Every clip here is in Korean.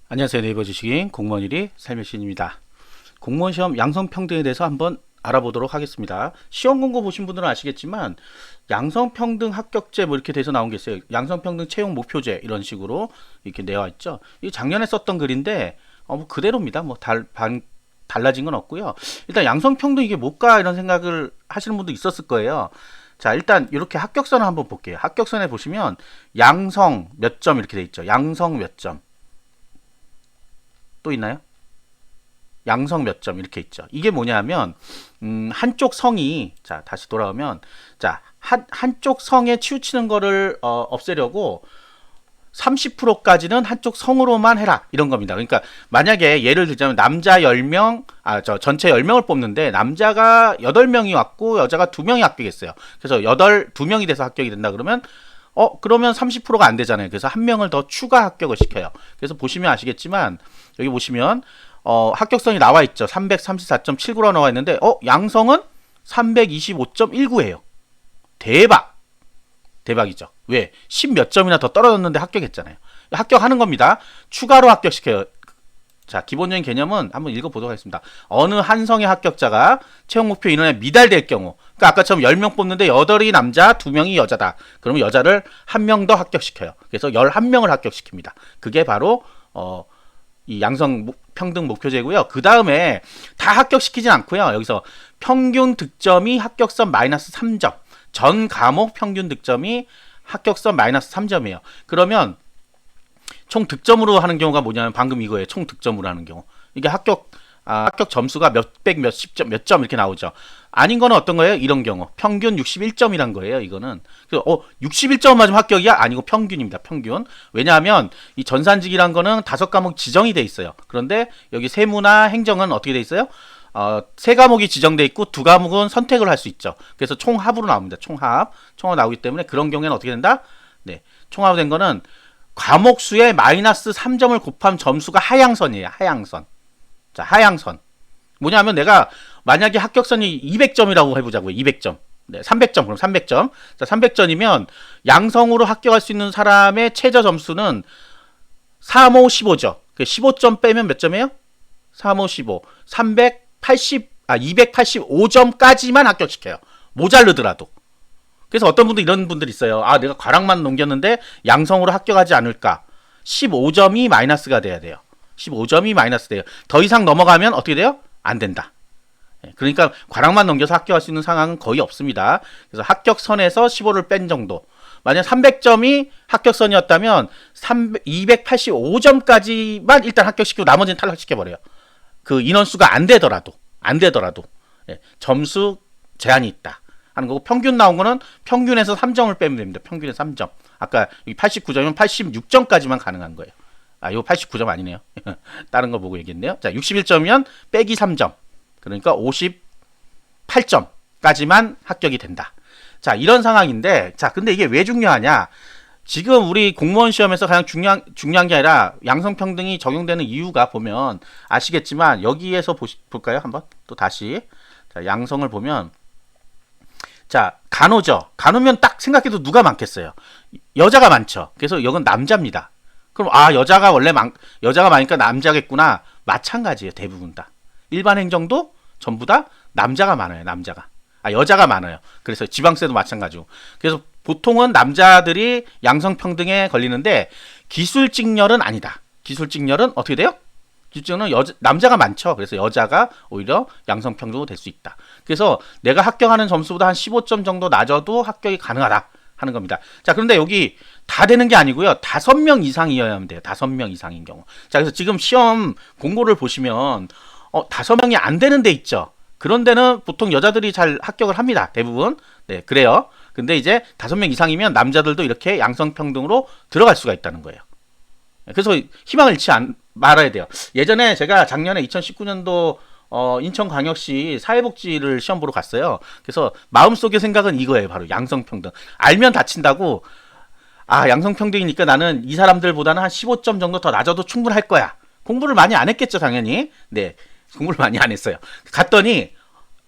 안녕하세요. 네이버 지식인 공무원 1위 삶의 시인입니다. 공무원 시험 양성평등에 대해서 한번 알아보도록 하겠습니다. 시험 공고 보신 분들은 아시겠지만 양성평등 합격제 뭐 이렇게 돼서 나온 게 있어요. 양성평등 채용 목표제 이런 식으로 이렇게 내와 있죠. 이 작년에 썼던 글인데 뭐 그대로입니다. 뭐 달라진 건 없고요. 일단 양성평등 이게 뭘까 이런 생각을 하시는 분도 있었을 거예요. 자, 일단 이렇게 합격선을 한번 볼게요. 합격선에 보시면 양성 몇 점 이렇게 돼 있죠. 양성 몇 점. 또 있나요? 양성 몇 점 이렇게 있죠. 이게 뭐냐면 한쪽 성이 자 다시 돌아오면 자 한쪽 성에 치우치는 거를 없애려고 30%까지는 한쪽 성으로만 해라 이런 겁니다. 그러니까 만약에 예를 들자면 남자 10명 전체 10명을 뽑는데 남자가 8명이 왔고 여자가 2명이 합격했어요. 그래서 2명이 돼서 합격이 된다 그러면 그러면 30%가 안 되잖아요. 그래서 한 명을 더 추가 합격을 시켜요. 그래서 보시면 아시겠지만 여기 보시면 합격선이 나와 있죠. 334.79로 나와 있는데 양성은 325.19예요. 대박이죠. 왜? 10 몇 점이나 더 떨어졌는데 합격했잖아요. 합격하는 겁니다. 추가로 합격시켜요. 자, 기본적인 개념은 한번 읽어보도록 하겠습니다. 어느 한 성의 합격자가 채용 목표 인원에 미달될 경우, 그러니까 아까처럼 10명 뽑는데 8이 남자, 2명이 여자다. 그러면 여자를 한 명 더 합격시켜요. 그래서 11명을 합격시킵니다. 그게 바로 이 양성 평등 목표제고요. 그 다음에 다 합격시키진 않고요. 여기서 평균 득점이 합격선 마이너스 3점, 전 과목 평균 득점이 합격선 마이너스 3점이에요. 그러면 총 득점으로 하는 경우가 뭐냐면 방금 이거예요. 총 득점으로 하는 경우. 이게 합격 점수가 몇백, 몇십 점, 몇 점 이렇게 나오죠. 아닌 거는 어떤 거예요? 이런 경우. 평균 61점이란 거예요, 이거는. 그래서 61점 맞으면 합격이야? 아니고 평균입니다, 평균. 왜냐하면 이 전산직이란 거는 5과목 지정이 돼 있어요. 그런데 여기 세무나 행정은 어떻게 돼 있어요? 3과목이 지정돼 있고 2과목은 선택을 할 수 있죠. 그래서 총합으로 나옵니다. 총합 나오기 때문에 그런 경우에는 어떻게 된다? 네, 총합으로 된 거는 과목 수에 마이너스 3점을 곱한 점수가 하향선이에요. 하향선. 자, 하향선. 뭐냐면 내가 만약에 합격선이 200점이라고 해보자고요. 200점. 네, 300점. 그럼 300점. 자, 300점이면 양성으로 합격할 수 있는 사람의 최저 점수는 3, 5, 15죠. 15점 빼면 몇 점이에요? 3, 5, 15. 285점까지만 합격시켜요. 모자르더라도. 그래서 어떤 분들 이런 분들 있어요. 내가 과락만 넘겼는데 양성으로 합격하지 않을까. 15점이 마이너스가 돼야 돼요. 15점이 마이너스 돼요. 더 이상 넘어가면 어떻게 돼요? 안 된다. 그러니까 과락만 넘겨서 합격할 수 있는 상황은 거의 없습니다. 그래서 합격선에서 15를 뺀 정도. 만약 300점이 합격선이었다면 285점까지만 일단 합격시키고 나머지는 탈락시켜버려요. 그 인원수가 안 되더라도 점수 제한이 있다 하는 거고, 평균 나온 거는 평균에서 3점을 빼면 됩니다. 평균에서 3점. 아까 89점이면 86점까지만 가능한 거예요. 이거 89점 아니네요. 다른 거 보고 얘기했네요. 자, 61점이면 빼기 3점. 그러니까 58점까지만 합격이 된다. 자, 이런 상황인데, 자, 근데 이게 왜 중요하냐? 지금 우리 공무원 시험에서 가장 중요한 게 아니라 양성평등이 적용되는 이유가 보면 아시겠지만, 여기에서 볼까요? 한번 또 다시. 자, 양성을 보면, 자, 간호죠. 간호면 딱 생각해도 누가 많겠어요? 여자가 많죠. 그래서 이건 남자입니다. 그럼 여자가 많으니까 남자겠구나. 마찬가지예요. 대부분 다. 일반 행정도 전부 다 남자가 많아요. 여자가 많아요. 그래서 지방세도 마찬가지고. 그래서 보통은 남자들이 양성평등에 걸리는데 기술직렬은 아니다. 기술직렬은 어떻게 돼요? 기술직렬은 남자가 많죠. 그래서 여자가 오히려 양성평등으로 될 수 있다. 그래서 내가 합격하는 점수보다 한 15점 정도 낮아도 합격이 가능하다 하는 겁니다. 자, 그런데 여기 다 되는 게 아니고요. 5명 이상이어야 돼요. 5명 이상인 경우. 자, 그래서 지금 시험 공고를 보시면 5명이 안 되는 데 있죠. 그런 데는 보통 여자들이 잘 합격을 합니다. 대부분. 네, 그래요. 근데 이제 5명 이상이면 남자들도 이렇게 양성평등으로 들어갈 수가 있다는 거예요. 그래서 희망을 잃지 말아야 돼요. 예전에 제가 작년에 2019년도 인천광역시 사회복지를 시험 보러 갔어요. 그래서 마음속의 생각은 이거예요. 바로 양성평등. 알면 다친다고, 양성평등이니까 나는 이 사람들보다는 한 15점 정도 더 낮아도 충분할 거야. 공부를 많이 안 했겠죠, 당연히. 네, 공부를 많이 안 했어요. 갔더니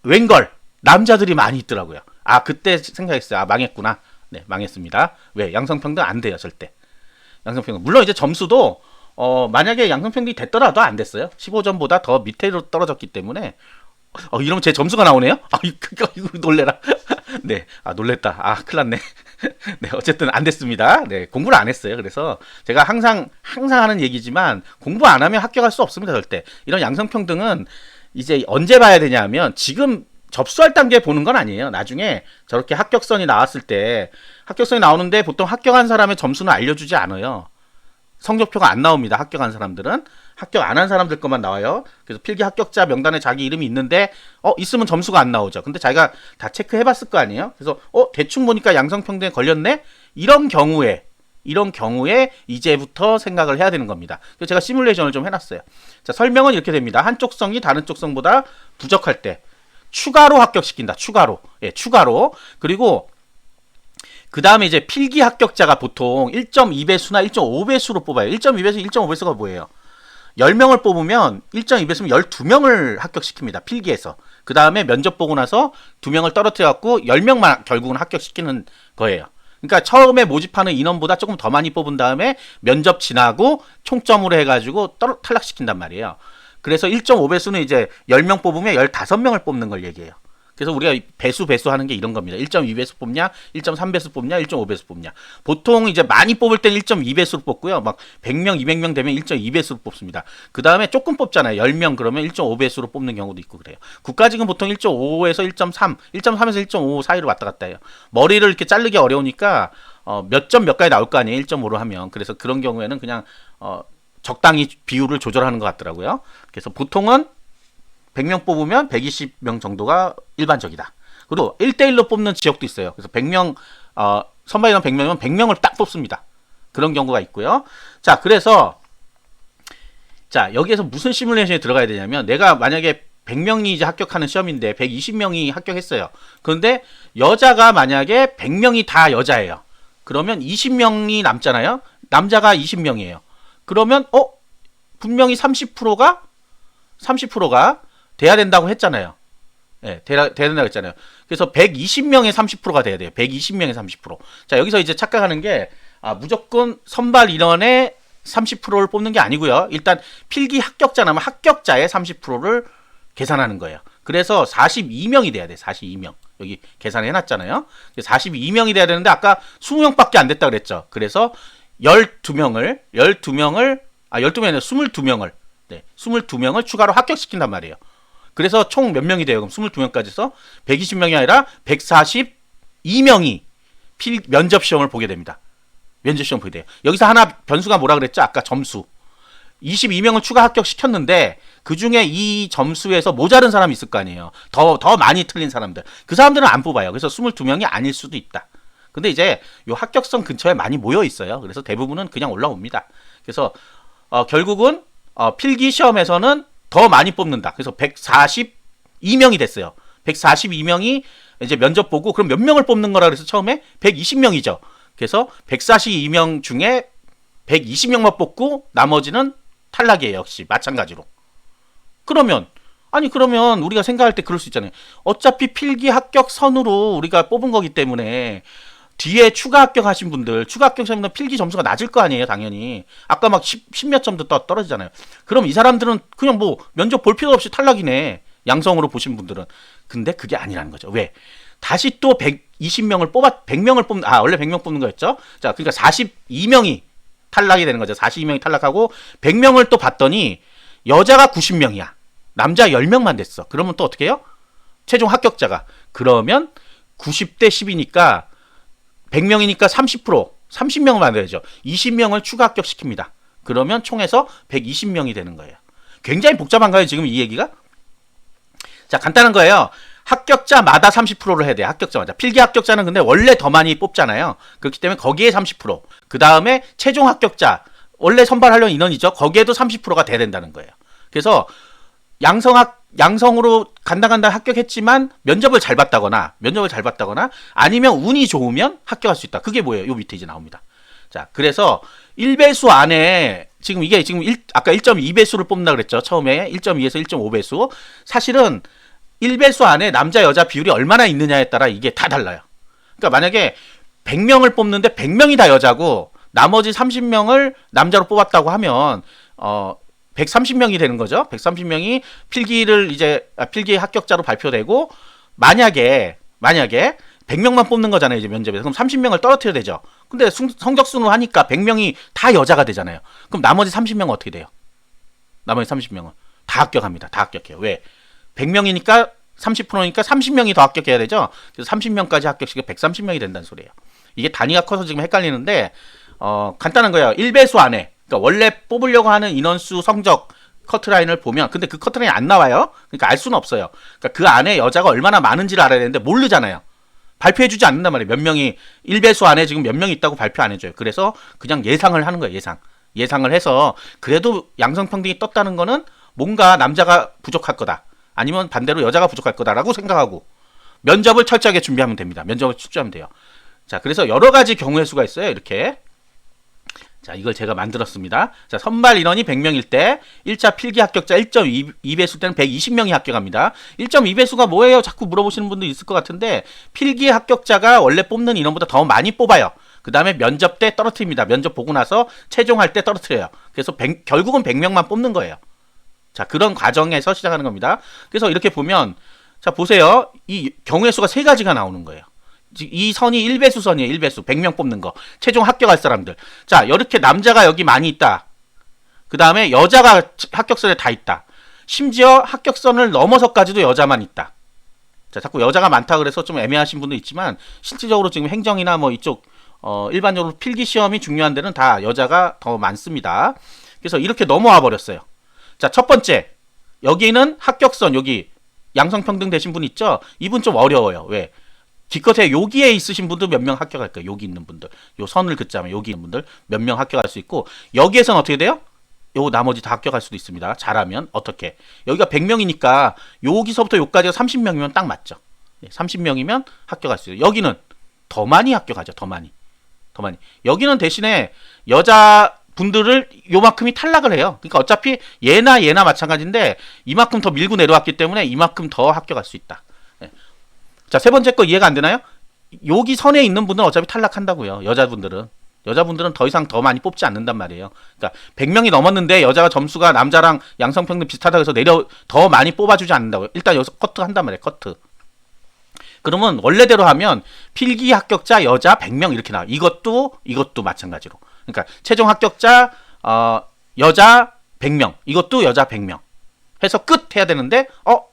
웬걸 남자들이 많이 있더라고요. 그때 생각했어요. 망했구나. 네, 망했습니다. 왜? 양성평등 안 돼요, 절대. 양성평등. 물론 이제 점수도 만약에 양성평등이 됐더라도 안 됐어요. 15점보다 더 밑으로 떨어졌기 때문에 이러면 제 점수가 나오네요? 이거 놀래라. 네, 놀랬다. 큰일 났네. 네, 어쨌든 안 됐습니다. 네, 공부를 안 했어요. 그래서 제가 항상 하는 얘기지만 공부 안 하면 합격할 수 없습니다, 절대. 이런 양성평등은 이제 언제 봐야 되냐 하면 지금 접수할 단계에 보는 건 아니에요. 나중에 저렇게 합격선이 나왔을 때 합격선이 나오는데 보통 합격한 사람의 점수는 알려주지 않아요. 성적표가 안 나옵니다. 합격한 사람들은. 합격 안 한 사람들 것만 나와요. 그래서 필기 합격자 명단에 자기 이름이 있는데 있으면 점수가 안 나오죠. 근데 자기가 다 체크해 봤을 거 아니에요. 그래서 대충 보니까 양성평등에 걸렸네. 이런 경우에 이제부터 생각을 해야 되는 겁니다. 그래서 제가 시뮬레이션을 좀 해놨어요. 자, 설명은 이렇게 됩니다. 한쪽 성이 다른 쪽 성보다 부족할 때 추가로 합격시킨다. 추가로. 예, 추가로. 그리고 그 다음에 이제 필기 합격자가 보통 1.2배수나 1.5배수로 뽑아요. 1.2배수, 1.5배수가 뭐예요? 10명을 뽑으면 1.2배수면 12명을 합격시킵니다. 필기에서. 그 다음에 면접 보고 나서 2명을 떨어뜨려갖고 10명만 결국은 합격시키는 거예요. 그러니까 처음에 모집하는 인원보다 조금 더 많이 뽑은 다음에 면접 지나고 총점으로 해가지고 탈락시킨단 말이에요. 그래서 1.5배수는 이제 10명 뽑으면 15명을 뽑는 걸 얘기해요. 그래서 우리가 배수 하는 게 이런 겁니다. 1.2배수 뽑냐, 1.3배수 뽑냐, 1.5배수 뽑냐. 보통 이제 많이 뽑을 때는 1.2배수로 뽑고요. 막 100명, 200명 되면 1.2배수로 뽑습니다. 그 다음에 조금 뽑잖아요. 10명 그러면 1.5배수로 뽑는 경우도 있고 그래요. 국가직은 보통 1.5에서 1.3, 1.3에서 1.5 사이로 왔다 갔다 해요. 머리를 이렇게 자르기 어려우니까 몇 점 몇 가지 나올 거 아니에요. 1.5로 하면. 그래서 그런 경우에는 그냥 적당히 비율을 조절하는 것 같더라고요. 그래서 보통은 100명 뽑으면 120명 정도가 일반적이다. 그리고 1대1로 뽑는 지역도 있어요. 그래서 100명, 선발인원 100명이면 100명을 딱 뽑습니다. 그런 경우가 있고요. 자, 그래서, 여기에서 무슨 시뮬레이션에 들어가야 되냐면, 내가 만약에 100명이 이제 합격하는 시험인데, 120명이 합격했어요. 그런데 여자가 만약에 100명이 다 여자예요. 그러면 20명이 남잖아요? 남자가 20명이에요. 그러면, 분명히 30%가 돼야 된다고 했잖아요. 네, 돼야 된다고 했잖아요. 그래서 120명의 30%가 돼야 돼요. 120명의 30%. 자, 여기서 이제 착각하는 게, 무조건 선발 인원의 30%를 뽑는 게 아니고요. 일단 필기 합격자라면 합격자의 30%를 계산하는 거예요. 그래서 42명이 돼야 돼. 42명. 여기 계산해 놨잖아요. 42명이 돼야 되는데 아까 20명밖에 안 됐다 그랬죠. 그래서 12명을 22명을 추가로 합격시킨단 말이에요. 그래서 총 몇 명이 돼요? 그럼 22명까지서 120명이 아니라 142명이 면접 시험을 보게 됩니다. 면접 시험 보게 돼요. 여기서 하나 변수가 뭐라 그랬죠? 아까 점수. 22명을 추가 합격시켰는데 그 중에 이 점수에서 모자른 사람이 있을 거 아니에요. 더 많이 틀린 사람들. 그 사람들은 안 뽑아요. 그래서 22명이 아닐 수도 있다. 근데 이제 요 합격선 근처에 많이 모여 있어요. 그래서 대부분은 그냥 올라옵니다. 그래서 결국은 필기 시험에서는 더 많이 뽑는다. 그래서 142명이 됐어요. 142명이 이제 면접 보고 그럼 몇 명을 뽑는 거라 그래서 처음에 120명이죠. 그래서 142명 중에 120명만 뽑고 나머지는 탈락이에요. 역시 마찬가지로. 그러면 우리가 생각할 때 그럴 수 있잖아요. 어차피 필기 합격선으로 우리가 뽑은 거기 때문에 뒤에 추가 합격하신 분들, 추가 합격하신 분들 필기 점수가 낮을 거 아니에요, 당연히. 아까 막 10몇 점도 떨어지잖아요. 그럼 이 사람들은 그냥 뭐 면접 볼 필요 없이 탈락이네. 양성으로 보신 분들은. 근데 그게 아니라는 거죠. 왜? 다시 또 120명을 100명을 원래 100명 뽑는 거였죠? 자, 그러니까 42명이 탈락이 되는 거죠. 42명이 탈락하고 100명을 또 봤더니 여자가 90명이야. 남자 10명만 됐어. 그러면 또 어떻게 해요? 최종 합격자가. 그러면 90대 10이니까 100명이니까 30명을 만들어야죠. 20명을 추가 합격시킵니다. 그러면 총에서 120명이 되는 거예요. 굉장히 복잡한가요, 지금 이 얘기가? 자, 간단한 거예요. 합격자마다 30%를 해야 돼요. 합격자마다. 필기 합격자는 근데 원래 더 많이 뽑잖아요. 그렇기 때문에 거기에 30%. 그 다음에 최종 합격자. 원래 선발하려는 인원이죠. 거기에도 30%가 돼야 된다는 거예요. 그래서 양성으로 간다 합격했지만 면접을 잘 봤다거나 아니면 운이 좋으면 합격할 수 있다. 그게 뭐예요? 요 밑에 이제 나옵니다. 자, 그래서 1배수 안에 지금 아까 1.2배수를 뽑는다 그랬죠. 처음에 1.2에서 1.5배수. 사실은 1배수 안에 남자 여자 비율이 얼마나 있느냐에 따라 이게 다 달라요. 그러니까 만약에 100명을 뽑는데 100명이 다 여자고 나머지 30명을 남자로 뽑았다고 하면 130명이 되는 거죠. 130명이 필기 합격자로 발표되고 만약에 100명만 뽑는 거잖아요. 이제 면접에서. 그럼 30명을 떨어뜨려야 되죠. 근데 성적순으로 하니까 100명이 다 여자가 되잖아요. 그럼 나머지 30명은 어떻게 돼요? 나머지 30명은 다 합격합니다. 다 합격해요. 왜? 100명이니까 30%니까 30명이 더 합격해야 되죠. 그래서 30명까지 합격시켜 130명이 된다는 소리예요. 이게 단위가 커서 지금 헷갈리는데 간단한 거예요. 1배수 안에, 그러니까 원래 뽑으려고 하는 인원수 성적 커트라인을 보면, 근데 그 커트라인이 안 나와요. 그러니까 알 수는 없어요. 그러니까 그 안에 여자가 얼마나 많은지를 알아야 되는데 모르잖아요. 발표해주지 않는단 말이에요. 몇 명이 1배수 안에 지금 몇 명이 있다고 발표 안 해줘요. 그래서 그냥 예상을 하는 거예요. 예상을 해서 그래도 양성평등이 떴다는 거는 뭔가 남자가 부족할 거다. 아니면 반대로 여자가 부족할 거다라고 생각하고 면접을 철저하게 준비하면 됩니다. 면접을 출제하면 돼요. 자, 그래서 여러 가지 경우의 수가 있어요. 이렇게. 자, 이걸 제가 만들었습니다. 자, 선발 인원이 100명일 때 1차 필기 합격자 1.2배수 때는 120명이 합격합니다. 1.2배수가 뭐예요? 자꾸 물어보시는 분도 있을 것 같은데 필기 합격자가 원래 뽑는 인원보다 더 많이 뽑아요. 그 다음에 면접 때 떨어뜨립니다. 면접 보고 나서 최종할 때 떨어뜨려요. 그래서 결국은 100명만 뽑는 거예요. 자, 그런 과정에서 시작하는 겁니다. 그래서 이렇게 보면, 자, 보세요. 이 경우의 수가 세 가지가 나오는 거예요. 이 선이 1배수 선이에요. 1배수. 100명 뽑는 거. 최종 합격할 사람들. 자, 이렇게 남자가 여기 많이 있다. 그 다음에 여자가 합격선에 다 있다. 심지어 합격선을 넘어서까지도 여자만 있다. 자, 자꾸 여자가 많다 그래서 좀 애매하신 분도 있지만, 실질적으로 지금 행정이나 뭐 이쪽, 일반적으로 필기 시험이 중요한 데는 다 여자가 더 많습니다. 그래서 이렇게 넘어와 버렸어요. 자, 첫 번째. 여기는 합격선, 여기 양성평등 되신 분 있죠? 이분 좀 어려워요. 왜? 기껏해 여기에 있으신 분들 몇 명 합격할 거예요. 여기 있는 분들. 요 선을 긋자면 여기 있는 분들 몇 명 합격할 수 있고, 여기에서는 어떻게 돼요? 요 나머지 다 합격할 수도 있습니다. 잘하면. 어떻게? 여기가 100명이니까 여기서부터 여기까지가 30명이면 딱 맞죠. 30명이면 합격할 수 있어요. 여기는 더 많이 합격하죠. 더 많이. 여기는 대신에 여자분들을 요만큼이 탈락을 해요. 그러니까 어차피 얘나 마찬가지인데 이만큼 더 밀고 내려왔기 때문에 이만큼 더 합격할 수 있다. 자, 세 번째 거 이해가 안 되나요? 여기 선에 있는 분들은 어차피 탈락한다고요. 여자분들은 더 이상 더 많이 뽑지 않는단 말이에요. 그러니까 100명이 넘었는데 여자가 점수가 남자랑 양성평등 비슷하다고 해서 더 많이 뽑아주지 않는다고요. 일단 여기서 커트 한단 말이에요. 커트. 그러면 원래대로 하면 필기 합격자 여자 100명 이렇게 나와요. 이것도 마찬가지로. 그러니까 최종 합격자 여자 100명. 이것도 여자 100명. 해서 끝 해야 되는데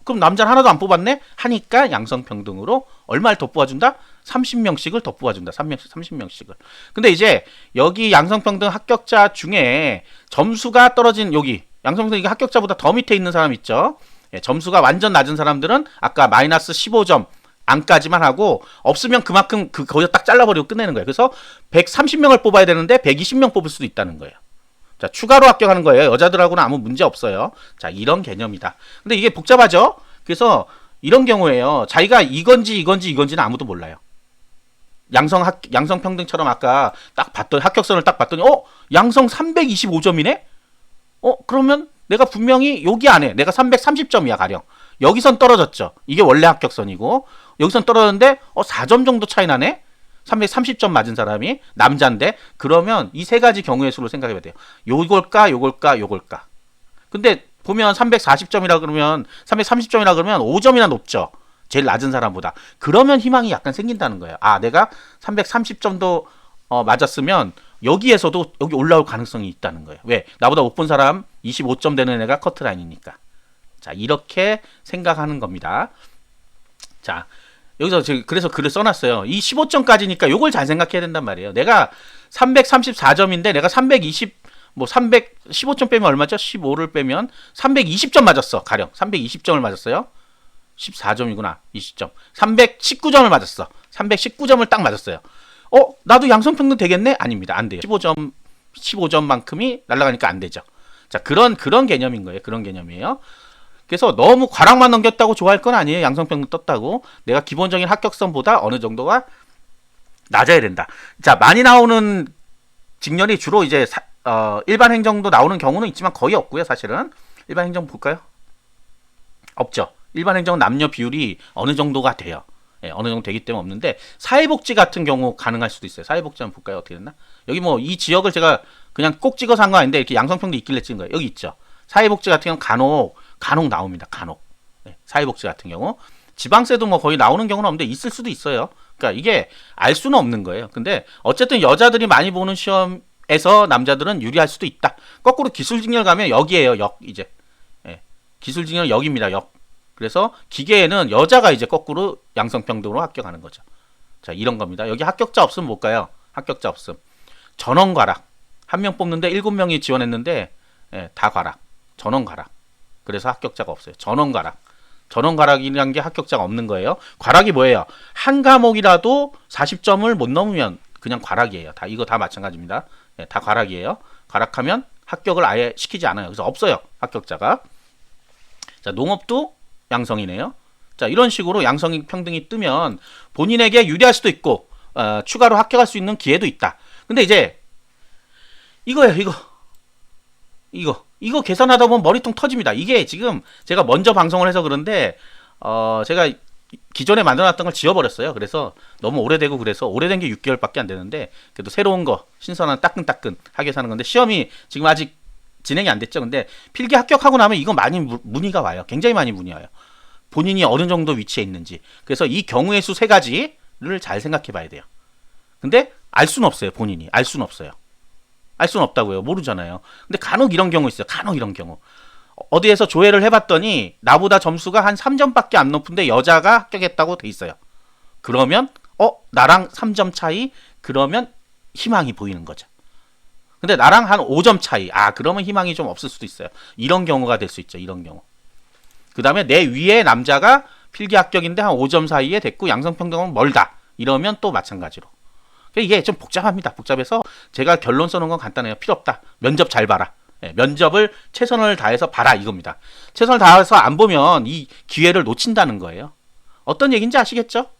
그럼 남자는 하나도 안 뽑았네? 하니까 양성평등으로 얼마를 더 뽑아준다? 30명씩을 더 뽑아준다. 30명씩을. 근데 이제 여기 양성평등 합격자 중에 점수가 떨어진 여기 양성평등 합격자보다 더 밑에 있는 사람 있죠? 예, 점수가 완전 낮은 사람들은 아까 마이너스 15점 안까지만 하고 없으면 그만큼 거기서 딱 잘라버리고 끝내는 거예요. 그래서 130명을 뽑아야 되는데 120명 뽑을 수도 있다는 거예요. 자, 추가로 합격하는 거예요. 여자들하고는 아무 문제 없어요. 자, 이런 개념이다. 근데 이게 복잡하죠? 그래서 이런 경우에요. 자기가 이건지는 아무도 몰라요. 양성평등처럼 아까 딱 봤더니, 합격선을 딱 봤더니, 양성 325점이네? 그러면 내가 분명히 여기 안에, 내가 330점이야, 가령. 여기선 떨어졌죠. 이게 원래 합격선이고, 여기선 떨어졌는데, 4점 정도 차이 나네? 330점 맞은 사람이 남자인데, 그러면 이 세 가지 경우의 수로 생각해봐야 돼요. 요걸까? 근데 보면 340점이라 그러면 330점이라 그러면 5점이나 높죠. 제일 낮은 사람보다. 그러면 희망이 약간 생긴다는 거예요. 내가 330점도 맞았으면 여기에서도 여기 올라올 가능성이 있다는 거예요. 왜? 나보다 못 본 사람 25점 되는 애가 커트라인이니까. 자, 이렇게 생각하는 겁니다. 자, 여기서 그래서 글을 써놨어요. 이 15점까지니까 요걸 잘 생각해야 된단 말이에요. 내가 334점인데 내가 15점 빼면 얼마죠? 15를 빼면 320점 맞았어. 가령 320점을 맞았어요. 14점이구나. 20점. 319점을 맞았어. 319점을 딱 맞았어요. 나도 양성평등 되겠네? 아닙니다. 안 돼요. 15점만큼이 날아가니까 안 되죠. 자, 그런 개념인 거예요. 그런 개념이에요. 그래서 너무 과락만 넘겼다고 좋아할 건 아니에요. 양성평등 떴다고. 내가 기본적인 합격선보다 어느 정도가 낮아야 된다. 자, 많이 나오는 직렬이 주로 이제 일반 행정도 나오는 경우는 있지만 거의 없고요. 사실은. 일반 행정 볼까요? 없죠. 일반 행정은 남녀 비율이 어느 정도가 돼요. 예, 어느 정도 되기 때문에 없는데 사회복지 같은 경우 가능할 수도 있어요. 사회복지 한번 볼까요? 어떻게 됐나? 여기 뭐 이 지역을 제가 그냥 꼭 찍어서 한 거 아닌데 이렇게 양성평도 있길래 찍은 거예요. 여기 있죠. 사회복지 같은 경우 간혹 나옵니다. 간혹. 네, 사회복지 같은 경우 지방세도 뭐 거의 나오는 경우는 없는데 있을 수도 있어요. 그러니까 이게 알 수는 없는 거예요. 근데 어쨌든 여자들이 많이 보는 시험에서 남자들은 유리할 수도 있다. 거꾸로 기술직렬 가면 역이에요. 역 이제. 예, 기술직렬 역입니다. 역. 그래서 기계에는 여자가 이제 거꾸로 양성평등으로 합격하는 거죠. 자, 이런 겁니다. 여기 합격자 없으면 뭘까요? 합격자 없음. 전원 과락. 한 명 뽑는데 7명이 지원했는데 예, 다 과락. 전원 과락. 그래서 합격자가 없어요. 전원 과락. 전원 과락이라는 게 합격자가 없는 거예요. 과락이 뭐예요? 한 과목이라도 40점을 못 넘으면 그냥 과락이에요. 다 이거 다 마찬가지입니다. 예, 다 과락이에요. 과락하면 합격을 아예 시키지 않아요. 그래서 없어요. 합격자가. 자, 농업도 양성이네요. 자, 이런 식으로 양성 평등이 뜨면 본인에게 유리할 수도 있고 추가로 합격할 수 있는 기회도 있다. 근데 이제 이거예요. 이거 계산하다 보면 머리통 터집니다. 이게 지금 제가 먼저 방송을 해서 그런데 제가 기존에 만들어놨던 걸 지워버렸어요. 그래서 너무 오래되고 그래서 오래된 게 6개월밖에 안 되는데 그래도 새로운 거 신선한 따끈따끈하게 사는 건데 시험이 지금 아직 진행이 안 됐죠. 근데 필기 합격하고 나면 이거 많이 문의가 와요. 굉장히 많이 문의 와요. 본인이 어느 정도 위치에 있는지. 그래서 이 경우의 수 3가지를 잘 생각해 봐야 돼요. 근데 알 수는 없어요. 본인이. 알 수는 없어요. 알 수는 없다고요. 모르잖아요. 근데 간혹 이런 경우 있어요. 간혹 이런 경우. 어디에서 조회를 해봤더니 나보다 점수가 한 3점밖에 안 높은데 여자가 합격했다고 돼 있어요. 그러면 나랑 3점 차이? 그러면 희망이 보이는 거죠. 근데 나랑 한 5점 차이. 그러면 희망이 좀 없을 수도 있어요. 이런 경우가 될 수 있죠. 이런 경우. 그 다음에 내 위에 남자가 필기 합격인데 한 5점 사이에 됐고 양성평등은 멀다. 이러면 또 마찬가지로. 이게 좀 복잡합니다. 복잡해서 제가 결론 써놓은 건 간단해요. 필요 없다. 면접 잘 봐라. 예, 면접을 최선을 다해서 봐라 이겁니다. 최선을 다해서 안 보면 이 기회를 놓친다는 거예요. 어떤 얘기인지 아시겠죠?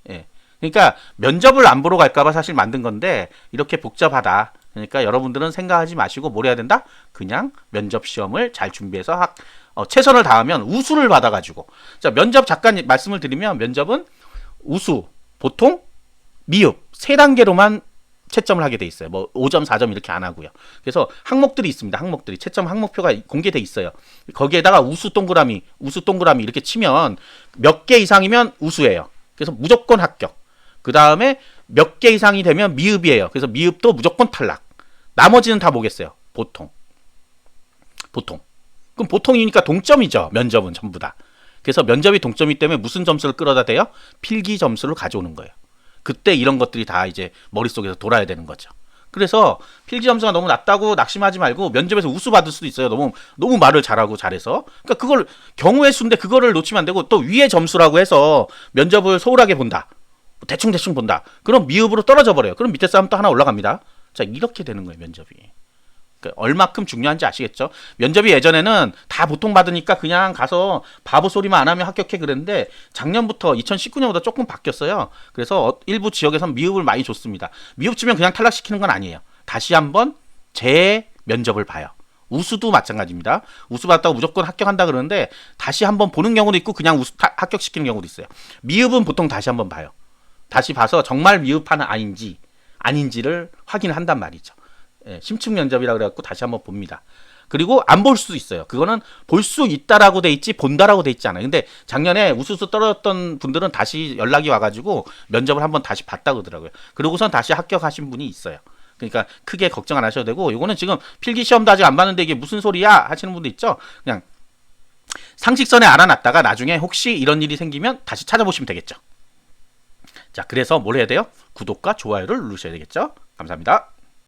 예. 그러니까 면접을 안 보러 갈까봐 사실 만든 건데 이렇게 복잡하다. 그러니까 여러분들은 생각하지 마시고 뭘 해야 된다? 그냥 면접 시험을 잘 준비해서 최선을 다하면 우수를 받아가지고. 자, 면접 잠깐 말씀을 드리면 면접은 우수, 보통, 미흡 3단계로만 채점을 하게 돼 있어요. 뭐 5점, 4점 이렇게 안 하고요. 그래서 항목들이 있습니다. 항목들이 채점 항목표가 공개돼 있어요. 거기에다가 우수 동그라미 이렇게 치면 몇 개 이상이면 우수예요. 그래서 무조건 합격. 그 다음에 몇 개 이상이 되면 미흡이에요. 그래서 미흡도 무조건 탈락. 나머지는 다 뭐겠어요? 보통. 그럼 보통이니까 동점이죠. 면접은 전부 다. 그래서 면접이 동점이기 때문에 무슨 점수를 끌어다 대요? 필기 점수를 가져오는 거예요. 그때 이런 것들이 다 이제 머릿속에서 돌아야 되는 거죠. 그래서 필기 점수가 너무 낮다고 낙심하지 말고 면접에서 우수 받을 수도 있어요. 너무 말을 잘하고 잘해서. 그러니까 그걸 경우의 수인데 그거를 놓치면 안 되고 또 위의 점수라고 해서 면접을 소홀하게 본다. 대충 본다. 그럼 미흡으로 떨어져 버려요. 그럼 밑에 사람 또 하나 올라갑니다. 자, 이렇게 되는 거예요, 면접이. 그러니까 얼마큼 중요한지 아시겠죠? 면접이 예전에는 다 보통 받으니까 그냥 가서 바보 소리만 안 하면 합격해 그랬는데 작년부터 2019년보다 조금 바뀌었어요. 그래서 일부 지역에서는 미흡을 많이 줬습니다. 미흡 주면 그냥 탈락시키는 건 아니에요. 다시 한번 재면접을 봐요. 우수도 마찬가지입니다. 우수 받았다고 무조건 합격한다 그러는데 다시 한번 보는 경우도 있고 그냥 합격시키는 경우도 있어요. 미흡은 보통 다시 한번 봐요. 다시 봐서 정말 미흡하는 아닌지를 확인한단 말이죠. 예, 심층 면접이라 그래갖고 다시 한번 봅니다. 그리고 안 볼 수도 있어요. 그거는 볼 수 있다라고 돼 있지 본다라고 돼 있지 않아요. 근데 작년에 우수수 떨어졌던 분들은 다시 연락이 와가지고 면접을 한번 다시 봤다고 하더라고요. 그러고선 다시 합격하신 분이 있어요. 그러니까 크게 걱정 안 하셔도 되고 이거는 지금 필기 시험도 아직 안 봤는데 이게 무슨 소리야 하시는 분도 있죠. 그냥 상식선에 알아놨다가 나중에 혹시 이런 일이 생기면 다시 찾아보시면 되겠죠. 자, 그래서 뭘 해야 돼요? 구독과 좋아요를 누르셔야 되겠죠. 감사합니다.